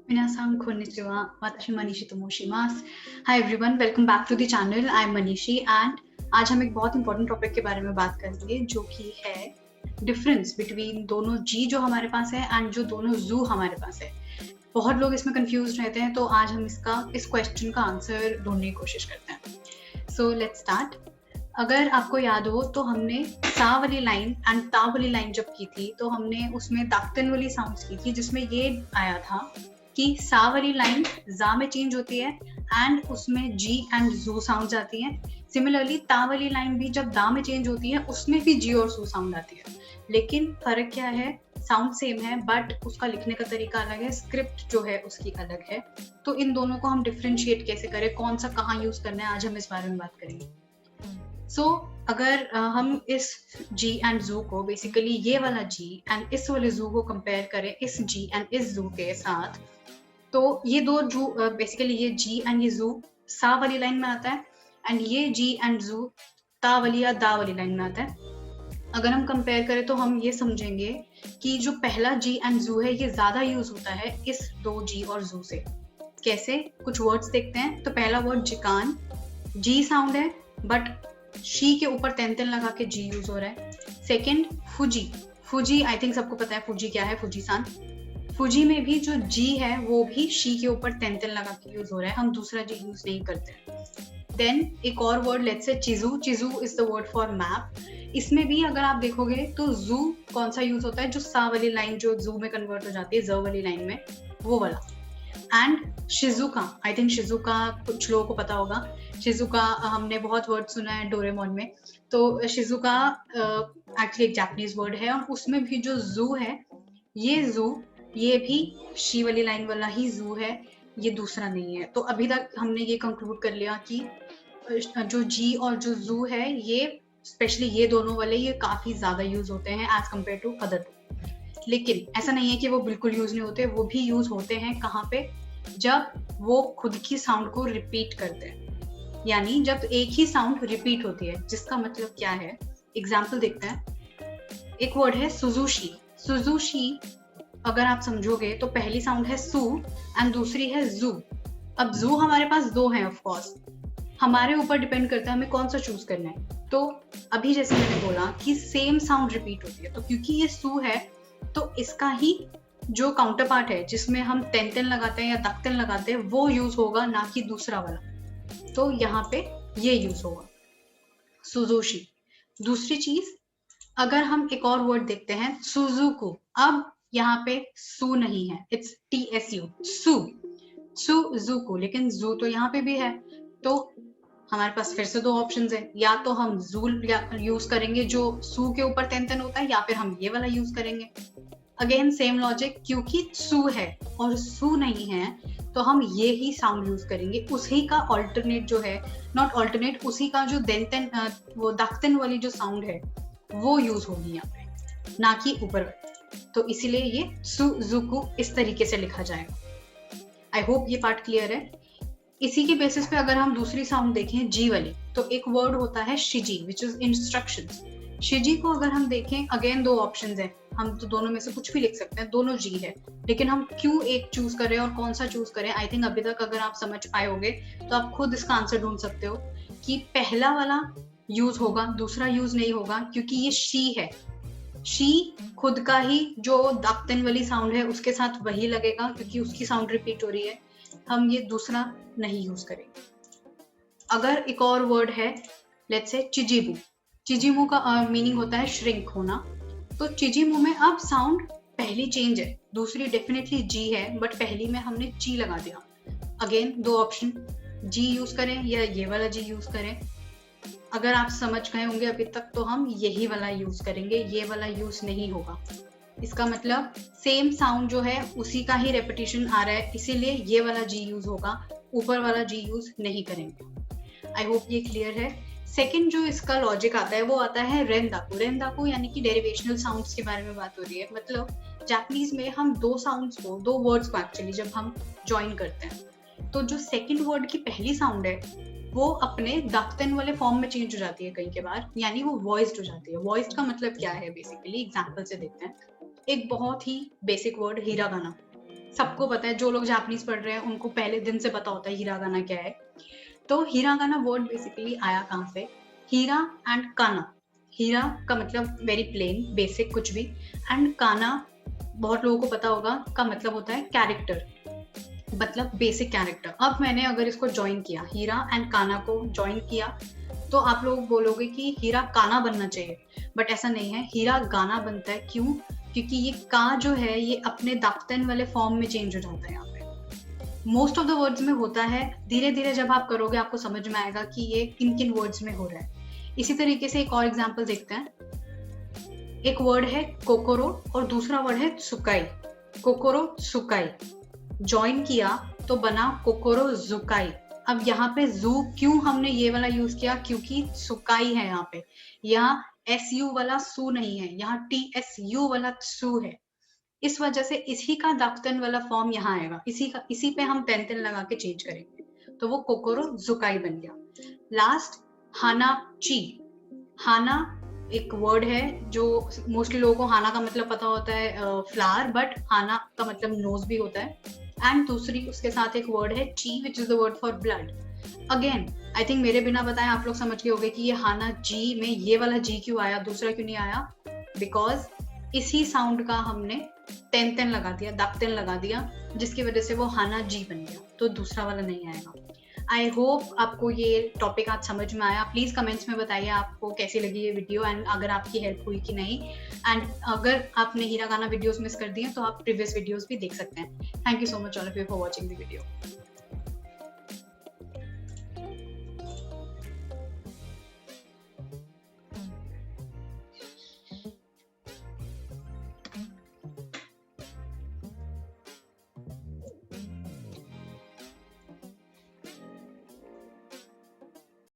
Minasan konnichiwa. Watashi Manishi tomoshimasu. Hi everyone, welcome back to the channel. I'm Manishi and आज हम एक बहुत important topic के बारे में बात करेंगे जो कि है डिफरेंस बिटवीन दोनों जी जो हमारे पास है एंड जो दोनों जू हमारे पास है। बहुत लोग इसमें कंफ्यूज रहते हैं, तो आज हम इस क्वेश्चन का आंसर ढूंढने की कोशिश करते हैं। So let's start. अगर आपको याद हो तो हमने सा वाली लाइन एंड ता वाली लाइन जब की थी तो हमने उसमें दाक्तन वाली साउंड्स की थी, जिसमें ये आया था कि सा वाली लाइन जा में चेंज होती है एंड उसमें जी एंड जू साउंड आती हैं। सिमिलरली ता वाली लाइन भी जब दा में चेंज होती है उसमें भी जी और जू साउंड आती है, लेकिन फर्क क्या है, साउंड सेम है बट उसका लिखने का तरीका अलग है, स्क्रिप्ट जो है उसकी अलग है। तो इन दोनों को हम डिफ्रेंशिएट कैसे करें, कौन सा कहाँ यूज करना है, आज हम इस बारे में बात करेंगे। अगर हम इस जी एंड जू को बेसिकली ये वाला जी एंड इस वाले जू को कंपेयर करें इस जी एंड इस जू के साथ, तो ये दो जू बेसिकली ये जी एंड ये जू सा वाली लाइन में आता है एंड ये जी एंड जू ता वाली या दा वाली लाइन में आता है। अगर हम कंपेयर करें तो हम ये समझेंगे कि जो पहला जी एंड जू है ये ज्यादा यूज होता है इस दो जी और जू से। कैसे, कुछ वर्ड्स देखते हैं। तो पहला वर्ड जिकान, जी साउंड है बट शी के ऊपर तेन तेन लगा के जी यूज हो रहा है। सेकेंड फुजी, फुजी आई थिंक सबको पता है फुजी क्या है, फुजी सान। फुजी में भी जो जी है वो भी शी के ऊपर तेन तेन लगा के यूज हो रहा है, हम दूसरा जी यूज नहीं करते। देन एक और word let's say chizu, chizu is the word for map. इसमें भी अगर आप देखोगे तो जू कौन सा यूज होता है, जो सा वाली लाइन जो जू में कन्वर्ट हो जाती है ज वाली लाइन में, वो वाला। And Shizuka, I think Shizuka कुछ लोगों को पता होगा। शिजुका हमने बहुत वर्ड सुना है डोरेमोन में। तो शिजुका एक्चुअली एक जापानीज वर्ड है और उसमें भी जो जू है ये भी शी वाली लाइन वाला ही जू है, ये दूसरा नहीं है। तो अभी तक हमने ये कंक्लूड कर लिया कि जो जी और जो जू है ये स्पेशली ये दोनों वाले ये काफी ज्यादा यूज होते हैं एज कम्पेयर टू अदर। लेकिन ऐसा नहीं है कि वो बिल्कुल यूज नहीं होते, वो भी यूज होते हैं। कहाँ पे, जब वो खुद की साउंड को रिपीट करते हैं, यानी जब एक ही साउंड रिपीट होती है, जिसका मतलब क्या है। एग्जाम्पल देखते हैं। एक वर्ड है सुजुशी, सुजुशी अगर आप समझोगे तो पहली साउंड है सु एंड दूसरी है जू। अब जू हमारे पास दो हैं, ऑफ कोर्स हमारे ऊपर डिपेंड करता है हमें कौन सा चूज करना है। तो अभी जैसे मैंने बोला कि सेम साउंड रिपीट होती है, तो क्योंकि ये सु है तो इसका ही जो काउंटर पार्ट है जिसमें हम तेन तेन लगाते हैं या दक्तन लगाते हैं वो यूज होगा, ना कि दूसरा वाला। तो यहाँ पे ये यूज होगा सुजुशी। दूसरी चीज, अगर हम एक और वर्ड देखते हैं सुजुकू, अब यहाँ पे सु नहीं है, इट्स TSU, सुजुकू, लेकिन जू तो यहाँ पे भी है। तो हमारे पास फिर से दो ऑप्शंस है, या तो हम जू यूज करेंगे जो सु के ऊपर तेन तेन होता है, या फिर हम ये वाला यूज करेंगे। अगेन सेम लॉजिक, क्योंकि सु है और सु नहीं है तो हम ये ही साउंड यूज करेंगे, उसी का ऑल्टरनेट जो है, नॉट ऑल्टरनेट, उसी का जो देन वो दाक्तन वाली जो साउंड है वो यूज होगी यहाँ पे, ना कि ऊपर वाली। तो इसीलिए ये सुजुकू इस तरीके से लिखा जाएगा। आई होप ये पार्ट क्लियर है। इसी के बेसिस पे अगर हम दूसरी साउंड देखें जी वाली, तो एक वर्ड होता है Shiji which is instructions. Shiji को अगर हम देखें, अगेन दो ऑप्शंस हैं, हम तो दोनों में से कुछ भी लिख सकते हैं, दोनों जी है, लेकिन हम क्यों एक चूज करें और कौन सा चूज करें, आई थिंक अभी तक अगर आप समझ पाए होगे तो आप खुद इसका आंसर ढूंढ सकते हो कि पहला वाला यूज होगा, दूसरा यूज नहीं होगा, क्योंकि ये शी है। शी खुद का ही जो दाक्तन वाली साउंड है उसके साथ वही लगेगा, क्योंकि उसकी साउंड रिपीट हो रही है, हम ये दूसरा नहीं यूज करेंगे। अगर एक और वर्ड है लेट्स से चिजिबू, चिजिमू का मीनिंग होता है श्रिंक होना। तो चिजिमू में अब साउंड पहली चेंज है, दूसरी डेफिनेटली जी है बट पहली में हमने ची लगा दिया। अगेन दो ऑप्शन, जी यूज करें या ये वाला जी यूज करें। अगर आप समझ गए होंगे अभी तक तो हम यही वाला यूज करेंगे, ये वाला यूज नहीं होगा। इसका मतलब सेम साउंड जो है उसी का ही रेपिटेशन आ रहा है, इसीलिए ये वाला जी यूज होगा, ऊपर वाला जी यूज नहीं करेंगे। आई होप ये क्लियर है। सेकंड जो इसका लॉजिक आता है वो आता है रेंदाकू। रेंदाकू यानी कि डेरिवेशनल साउंड्स के बारे में बात हो रही है। मतलब जापानीज में हम दो साउंड्स को, दो वर्ड्स को एक्चुअली जब हम ज्वाइन करते हैं तो जो सेकंड वर्ड की पहली साउंड है वो अपने दाक्तन वाले फॉर्म में चेंज हो जाती है कई के बार, यानी वो वॉइस्ड हो जाती है। वॉइस्ड का मतलब क्या है बेसिकली, एग्जांपल से देखते हैं। एक बहुत ही बेसिक वर्ड हिरागाना, सबको पता है, जो लोग जापानीज पढ़ रहे हैं उनको पहले दिन से पता होता है हिरागाना क्या है। तो हिरागाना वर्ड बेसिकली आया कहाँ से? हीरा एंड काना। हीरा का मतलब वेरी प्लेन बेसिक कुछ भी, एंड काना बहुत लोगों को पता होगा का मतलब होता है कैरेक्टर, मतलब बेसिक कैरेक्टर। अब मैंने अगर इसको ज्वाइन किया, हीरा एंड काना को ज्वाइन किया, तो आप लोग बोलोगे कि हीरा काना बनना चाहिए, बट ऐसा नहीं है, हीरा गाना बनता है। क्यों? क्योंकि ये का जो है ये अपने दाक्तन वाले फॉर्म में चेंज हो जाता है यहाँ पे। मोस्ट ऑफ द वर्ड्स में होता है, धीरे धीरे जब आप करोगे आपको समझ में आएगा कि ये किन किन वर्ड्स में हो रहा है। इसी तरीके से एक और एग्जाम्पल देखते हैं। एक वर्ड है कोकोरो और दूसरा वर्ड है सुकाई। कोकोरो सुकाई ज्वाइन किया तो बना कोकोरो जुकाई। अब यहाँ पे जू क्यों हमने ये वाला यूज किया? क्योंकि सुकाई है यहाँ पे, यहाँ एस यू वाला सू नहीं है, यहाँ टी एस यू वाला सू है। इस वजह से इसी का दाक्तन वाला फॉर्म यहाँ आएगा, इसी पे हम तेन लगा के चेंज करेंगे, तो वो कोकोरो जुकाई बन गया। लास्ट हाना ची। हाना एक वर्ड है जो मोस्टली लोगों को हाना का मतलब पता होता है फ्लावर, बट हाना का मतलब नोज भी होता है। एंड दूसरी उसके साथ एक वर्ड है ची which is the word for blood. Again I think मेरे बिना बताए आप लोग समझ गए होंगे कि ये हाना जी में ये वाला जी क्यों आया, दूसरा क्यों नहीं आया? बिकॉज इसी साउंड का हमने तेन लगा दिया, दाक्तेन लगा दिया, जिसकी वजह से वो हाना जी बन गया, तो दूसरा वाला नहीं आएगा। आई होप आपको ये टॉपिक आज समझ में आया। प्लीज कमेंट्स में बताइए आपको कैसी लगी ये वीडियो, एंड अगर आपकी हेल्प हुई कि नहीं। एंड अगर आपने हिरागाना वीडियोस मिस कर दिए तो आप प्रीवियस वीडियोस भी देख सकते हैं। Thank you so much all of you for watching the video.